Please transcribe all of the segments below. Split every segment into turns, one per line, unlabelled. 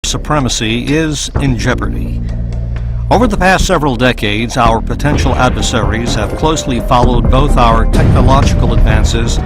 supremacy is in jeopardy. Over the past several decades, our potential adversaries have closely followed both our technological advances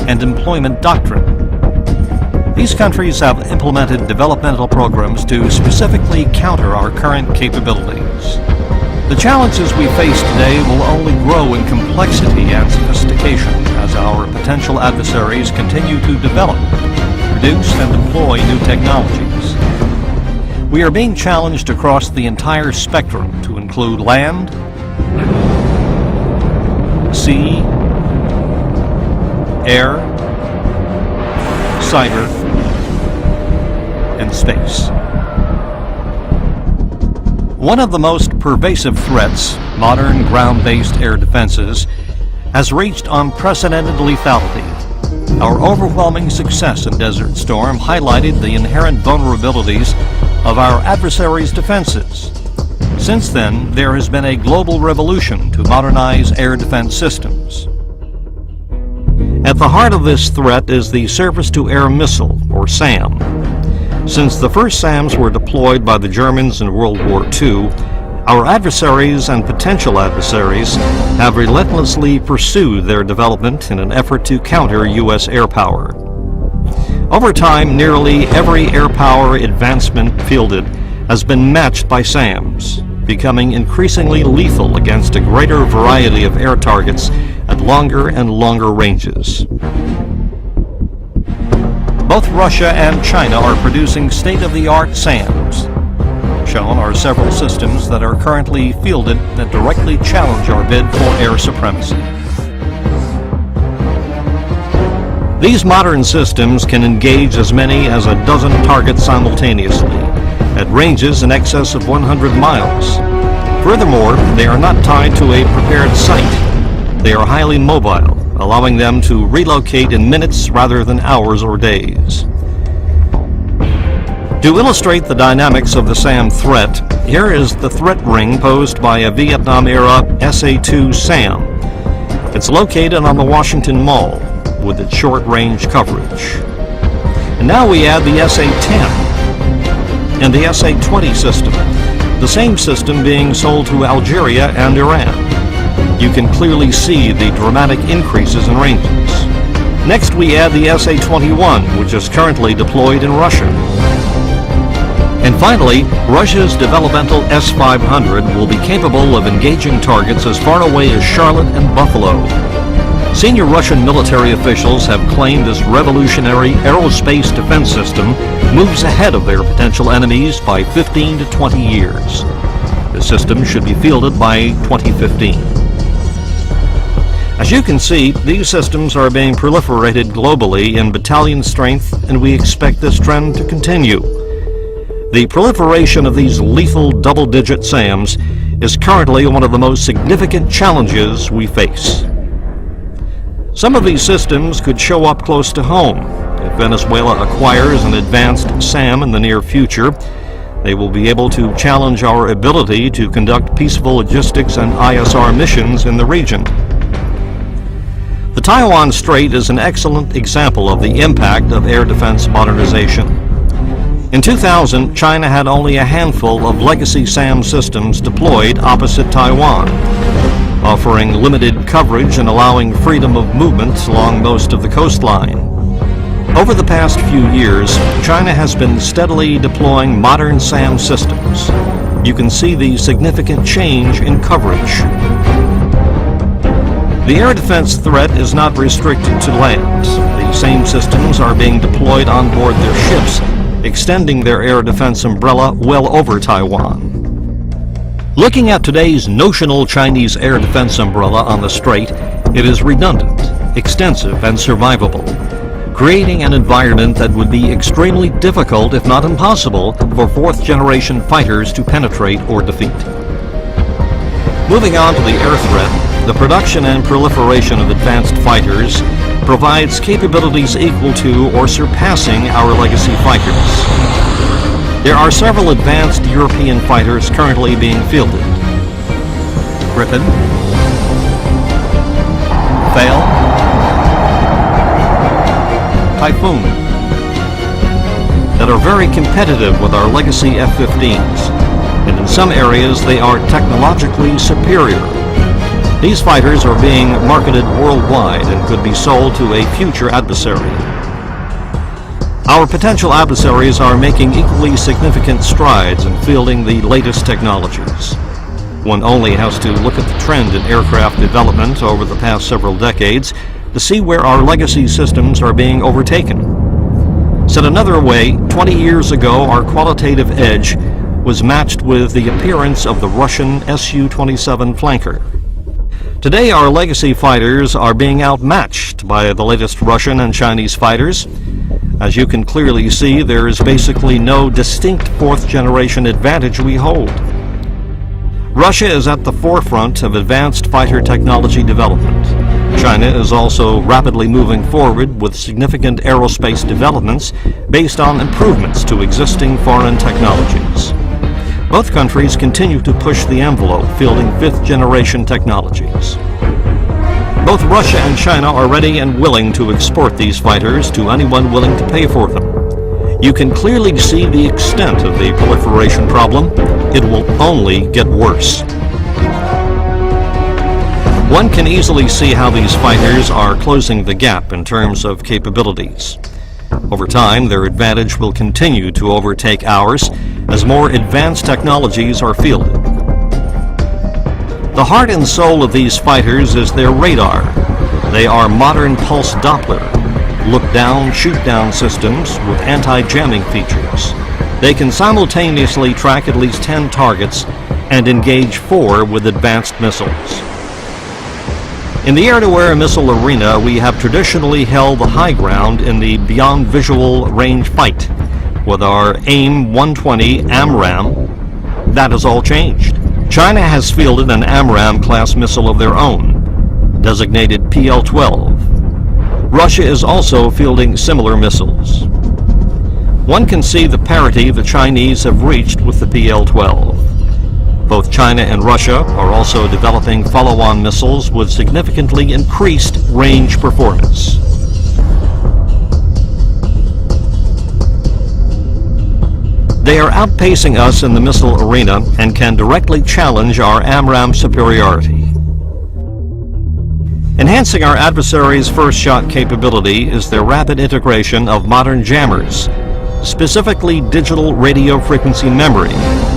and employment doctrine. These countries have implemented developmental programs to specifically counter our current capabilities. The challenges we face today will only grow in complexity and sophistication as our potential adversaries continue to develop, produce, and deploy new technologies. We are being challenged across the entire spectrum to include land, sea, air, cyber, and space. One of the most pervasive threats, modern ground-based air defenses, has reached unprecedented lethality. Our overwhelming success in Desert Storm highlighted the inherent vulnerabilities of our adversaries' defenses. Since then, there has been a global revolution to modernize air defense systems. At the heart of this threat is the Surface-to-Air Missile, or SAM. Since the first SAMs were deployed by the Germans in World War II, our adversaries and potential adversaries have relentlessly pursued their development in an effort to counter U.S. air power. Over time, nearly every air power advancement fielded has been matched by SAMs, becoming increasingly lethal against a greater variety of air targets at longer and longer ranges. Both Russia and China are producing state-of-the-art SAMs. Shown are several systems that are currently fielded that directly challenge our bid for air supremacy. These modern systems can engage as many as a dozen targets simultaneously, at ranges in excess of 100 miles. Furthermore, they are not tied to a prepared site. They are highly mobile, allowing them to relocate in minutes rather than hours or days. To illustrate the dynamics of the SAM threat, here is the threat ring posed by a Vietnam-era SA-2 SAM. It's located on the Washington Mall, with its short-range coverage. And now we add the SA-10 and the SA-20 system, the same system being sold to Algeria and Iran. You can clearly see the dramatic increases in ranges. Next we add the SA-21, which is currently deployed in Russia. And finally, Russia's developmental S-500 will be capable of engaging targets as far away as Charlotte and Buffalo. Senior Russian military officials have claimed this revolutionary aerospace defense system moves ahead of their potential enemies by 15 to 20 years. The system should be fielded by 2015. As you can see, these systems are being proliferated globally in battalion strength, and we expect this trend to continue. The proliferation of these lethal double-digit SAMs is currently one of the most significant challenges we face. Some of these systems could show up close to home. If Venezuela acquires an advanced SAM in the near future, they will be able to challenge our ability to conduct peaceful logistics and ISR missions in the region. The Taiwan Strait is an excellent example of the impact of air defense modernization. In 2000, China had only a handful of legacy SAM systems deployed opposite Taiwan, offering limited coverage and allowing freedom of movement along most of the coastline. Over the past few years, China has been steadily deploying modern SAM systems. You can see the significant change in coverage. The air defense threat is not restricted to land. The same systems are being deployed on board their ships, extending their air defense umbrella well over Taiwan. Looking at today's notional Chinese air defense umbrella on the Strait, it is redundant, extensive, and survivable, creating an environment that would be extremely difficult, if not impossible, for fourth-generation fighters to penetrate or defeat. Moving on to the air threat, the production and proliferation of advanced fighters provides capabilities equal to or surpassing our legacy fighters. There are several advanced European fighters currently being fielded. Griffin, Fail, Typhoon. that are very competitive with our legacy F-15s, and in some areas they are technologically superior. These fighters are being marketed worldwide and could be sold to a future adversary. Our potential adversaries are making equally significant strides in fielding the latest technologies. One only has to look at the trend in aircraft development over the past several decades to see where our legacy systems are being overtaken. Said another way, 20 years ago our qualitative edge was matched with the appearance of the Russian Su-27 flanker. Today our legacy fighters are being outmatched by the latest Russian and Chinese fighters. As you can clearly see, there is basically no distinct fourth-generation advantage we hold. Russia is at the forefront of advanced fighter technology development. China is also rapidly moving forward with significant aerospace developments based on improvements to existing foreign technologies. Both countries continue to push the envelope, fielding fifth-generation technologies. Both Russia and China are ready and willing to export these fighters to anyone willing to pay for them. You can clearly see the extent of the proliferation problem. It will only get worse. One can easily see how these fighters are closing the gap in terms of capabilities. Over time, their advantage will continue to overtake ours as more advanced technologies are fielded. The heart and soul of these fighters is their radar. They are modern pulse Doppler, look-down, shoot-down systems with anti-jamming features. They can simultaneously track at least 10 targets and engage 4 with advanced missiles. In the air-to-air missile arena, we have traditionally held the high ground in the beyond visual range fight with our AIM-120 AMRAAM. That has all changed. China has fielded an AMRAAM class missile of their own, designated PL-12. Russia is also fielding similar missiles. One can see the parity the Chinese have reached with the PL-12. Both China and Russia are also developing follow-on missiles with significantly increased range performance. They are outpacing us in the missile arena and can directly challenge our AMRAAM superiority. Enhancing our adversary's first-shot capability is their rapid integration of modern jammers, specifically digital radio frequency memory,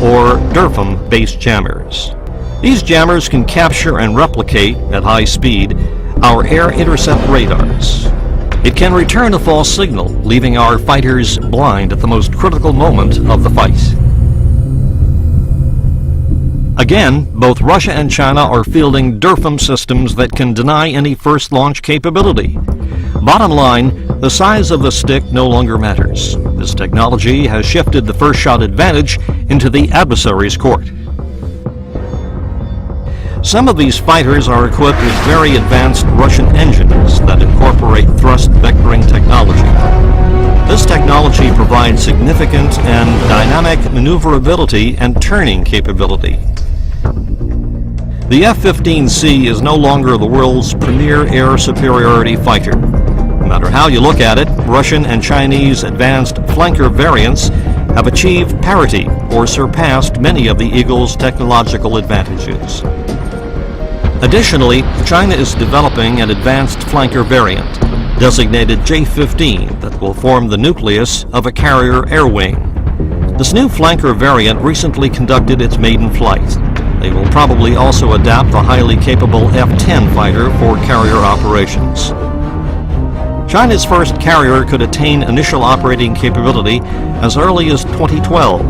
or DRFM-based jammers. These jammers can capture and replicate, at high speed, our air intercept radars. It can return a false signal, leaving our fighters blind at the most critical moment of the fight. Again, both Russia and China are fielding DRFM systems that can deny any first launch capability. Bottom line, the size of the stick no longer matters. This technology has shifted the first shot advantage into the adversary's court. Some of these fighters are equipped with very advanced Russian engines that incorporate thrust vectoring technology. This technology provides significant and dynamic maneuverability and turning capability. The F-15C is no longer the world's premier air superiority fighter. No matter how you look at it, Russian and Chinese advanced flanker variants have achieved parity or surpassed many of the Eagle's technological advantages. Additionally, China is developing an advanced flanker variant, designated J-15, that will form the nucleus of a carrier air wing. This new flanker variant recently conducted its maiden flight. They will probably also adapt the highly capable F-10 fighter for carrier operations. China's first carrier could attain initial operating capability as early as 2012.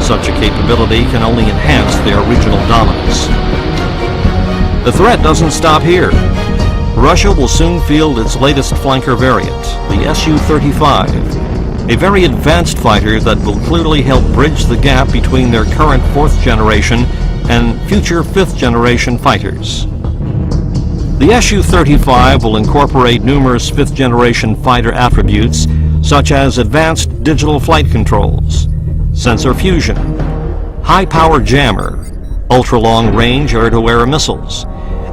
Such a capability can only enhance their regional dominance. The threat doesn't stop here. Russia will soon field its latest flanker variant, the Su-35, a very advanced fighter that will clearly help bridge the gap between their current fourth-generation and future fifth-generation fighters. The Su-35 will incorporate numerous fifth-generation fighter attributes such as advanced digital flight controls, sensor fusion, high-power jammer, ultra-long-range air-to-air missiles,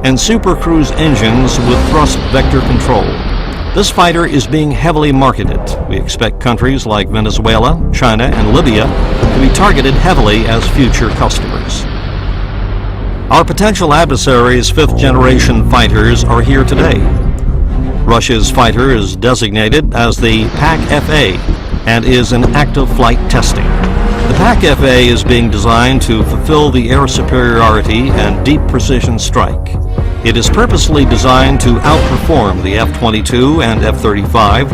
and supercruise engines with thrust vector control. This fighter is being heavily marketed. We expect countries like Venezuela, China, and Libya to be targeted heavily as future customers. Our potential adversaries' fifth-generation fighters are here today. Russia's fighter is designated as the PAK-FA and is in active flight testing. The PAK-FA is being designed to fulfill the air superiority and deep precision strike. It is purposely designed to outperform the F-22 and F-35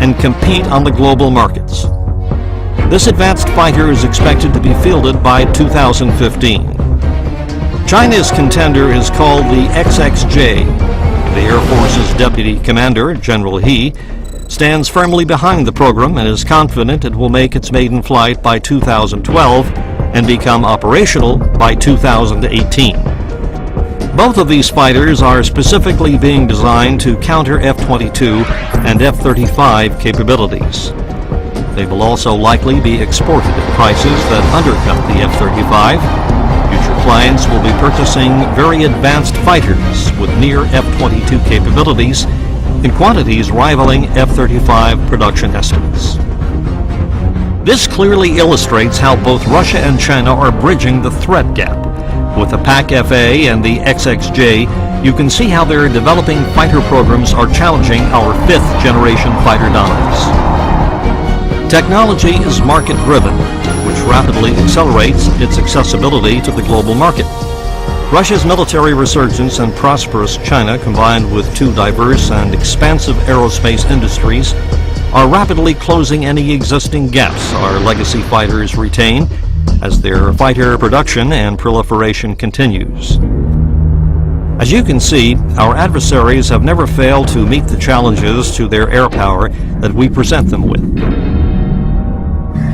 and compete on the global markets. This advanced fighter is expected to be fielded by 2015. China's contender is called the XXJ. The Air Force's Deputy Commander, General He, stands firmly behind the program and is confident it will make its maiden flight by 2012 and become operational by 2018. Both of these fighters are specifically being designed to counter F-22 and F-35 capabilities. They will also likely be exported at prices that undercut the F-35. Future clients will be purchasing very advanced fighters with near F-22 capabilities in quantities rivaling F-35 production estimates. This clearly illustrates how both Russia and China are bridging the threat gap. With the PAK-FA and the XXJ, you can see how their developing fighter programs are challenging our fifth-generation fighter dominance. Technology is market-driven, which rapidly accelerates its accessibility to the global market. Russia's military resurgence and prosperous China, combined with two diverse and expansive aerospace industries, are rapidly closing any existing gaps our legacy fighters retain as their fighter production and proliferation continues. As you can see, our adversaries have never failed to meet the challenges to their air power that we present them with.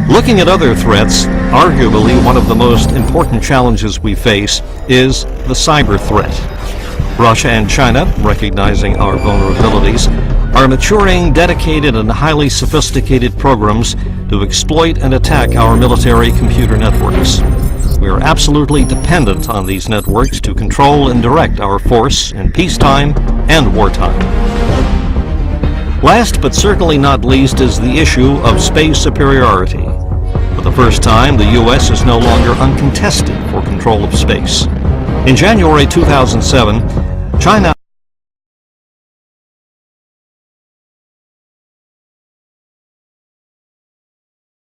Looking at other threats, arguably one of the most important challenges we face is the cyber threat. Russia and China, recognizing our vulnerabilities, are maturing dedicated and highly sophisticated programs to exploit and attack our military computer networks. We are absolutely dependent on these networks to control and direct our force in peacetime and wartime. Last but certainly not least is the issue of space superiority. For the first time, the U.S. is no longer uncontested for control of space. In January 2007, China